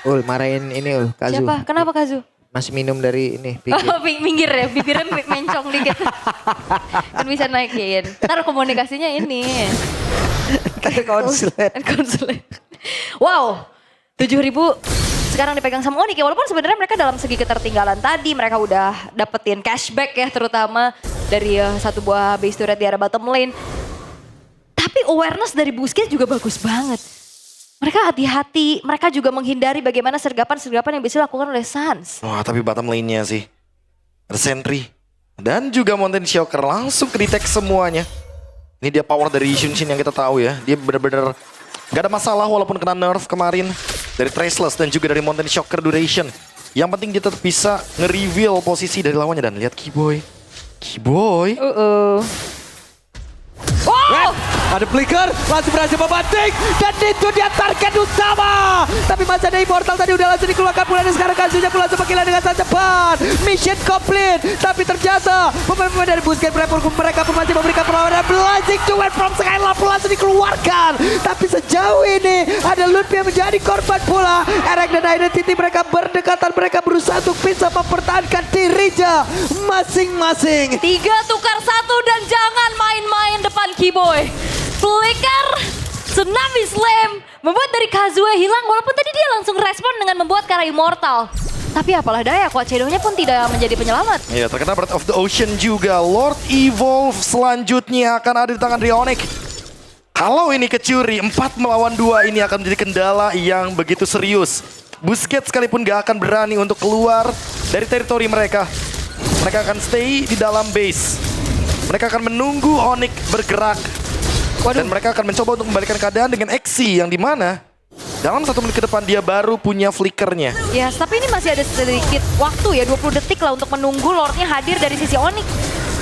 [SPEAKER 3] Ul, marahin ini Ul, Kazu.
[SPEAKER 1] Siapa? Kenapa Kazu?
[SPEAKER 3] Masih minum dari ini, pinggir.
[SPEAKER 1] Minggir ya, bibirnya mencong dikit. Kan bisa naikin. Ntar komunikasinya ini.
[SPEAKER 3] Konslet.
[SPEAKER 1] Wow, 7.000 sekarang dipegang sama Onyx ya. Walaupun sebenarnya mereka dalam segi ketertinggalan tadi, mereka udah dapetin cashback ya, terutama dari satu buah base turret di arah bottom lane. Tapi awareness dari Busquets juga bagus banget. Mereka hati-hati, mereka juga menghindari bagaimana sergapan-sergapan yang bisa dilakukan oleh Sans.
[SPEAKER 2] Wah, tapi bottom lane-nya sih. Ada Sentry. Dan juga Mountain Shocker langsung ke-detect semuanya. Ini dia power dari Xunshin yang kita tahu ya. Dia benar-benar gak ada masalah walaupun kena nerf kemarin. Dari Traceless dan juga dari Mountain Shocker Duration. Yang penting dia tetap bisa nge-reveal posisi dari lawannya. Dan lihat Kiboy. Kiboy.
[SPEAKER 1] Wow!
[SPEAKER 3] Ada flicker, langsung berhasil membanting. Dan itu dia target utama. Tapi masih ada Immortal tadi udah langsung dikeluarkan pula. Dan sekarang Kazuya pun langsung menggila dengan sangat cepat. Mission complete. Tapi ternyata pemain-pemain dari Busquets mereka pun masih memberikan perlawanan. Blazing Duel from Skylab pun langsung dikeluarkan. Tapi sejauh ini ada Ludwig yang menjadi korban pula. Eric dan Identity mereka berdekatan. Mereka berusaha untuk bisa mempertahankan dirinya masing-masing.
[SPEAKER 1] 3 tukar 1 dan jangan main-main depan Kiboy. Flicker, Tsunami Slam membuat dari Kazuya hilang walaupun tadi dia langsung respon dengan membuat Kara Immortal. Tapi apalah daya, Quad Shadow-nya pun tidak menjadi penyelamat.
[SPEAKER 2] Iya, terkena Breath of the Ocean juga. Lord Evolve selanjutnya akan ada di tangan Rionic. Kalau ini kecuri, 4 melawan 2 ini akan menjadi kendala yang begitu serius. Busquets sekalipun gak akan berani untuk keluar dari teritori mereka. Mereka akan stay di dalam base. Mereka akan menunggu Onyx bergerak. Dan mereka akan mencoba untuk membalikan keadaan dengan Exi yang dimana dalam 1 menit ke depan dia baru punya flickernya.
[SPEAKER 1] Yes, tapi ini masih ada sedikit waktu ya, 20 detik lah untuk menunggu Lordnya hadir dari sisi Onyx.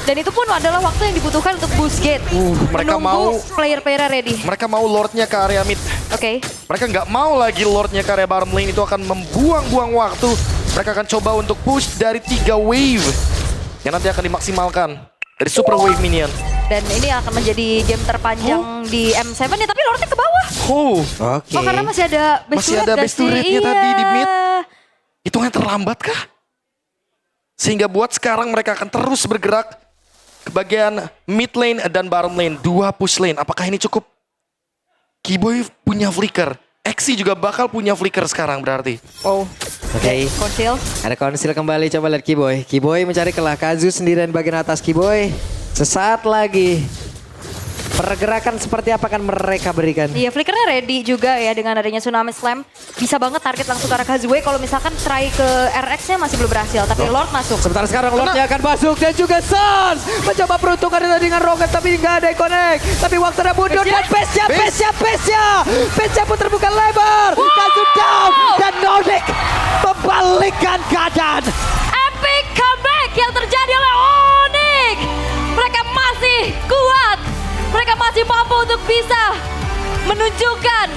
[SPEAKER 1] Dan itu pun adalah waktu yang dibutuhkan untuk Busquets.
[SPEAKER 2] Mereka
[SPEAKER 1] menunggu
[SPEAKER 2] mau
[SPEAKER 1] player-player ready.
[SPEAKER 2] Mereka mau Lordnya ke area mid.
[SPEAKER 1] Oke.
[SPEAKER 2] Mereka nggak mau lagi Lordnya ke area bottom lane, itu akan membuang-buang waktu. Mereka akan coba untuk push dari 3 wave yang nanti akan dimaksimalkan dari super wave minion.
[SPEAKER 1] Dan ini akan menjadi game terpanjang di M7 ya, tapi Lordnya ke bawah.
[SPEAKER 3] Oke.
[SPEAKER 1] Oh, karena masih ada base
[SPEAKER 2] Masih
[SPEAKER 1] turret
[SPEAKER 2] ada
[SPEAKER 1] gak
[SPEAKER 2] base
[SPEAKER 1] sih?
[SPEAKER 2] turretnya tadi di mid.
[SPEAKER 1] Iya.
[SPEAKER 2] Hitungannya terlambat kah? Sehingga buat sekarang mereka akan terus bergerak ke bagian mid lane dan bottom lane. 2 push lane. Apakah ini cukup? Kiboy punya flicker. Exi juga bakal punya flicker sekarang berarti.
[SPEAKER 1] Oh.
[SPEAKER 3] Oke.
[SPEAKER 1] Konsil.
[SPEAKER 3] Ada konsil kembali, coba lihat Kiboy. Kiboy mencari kelah. Kazu sendirian bagian atas Kiboy. Sesaat lagi. Pergerakan seperti apa akan mereka berikan?
[SPEAKER 1] Iya, flickernya ready juga ya dengan adanya Tsunami Slam. Bisa banget target langsung ke arah Kazuya. Kalau misalkan try ke RX-nya masih belum berhasil. Tapi Lord masuk.
[SPEAKER 3] Sebentar sekarang Lordnya akan masuk dan juga Sans mencoba peruntungan dengan Rocket tapi nggak ada connect. Tapi waktunya mundur dan Pesnya pun terbuka lebar. Kazu down dan Nordic membalikkan keadaan.
[SPEAKER 1] Epic comeback yang terjadi oleh Onyx. Mereka masih kuat. Mereka masih mampu untuk bisa menunjukkan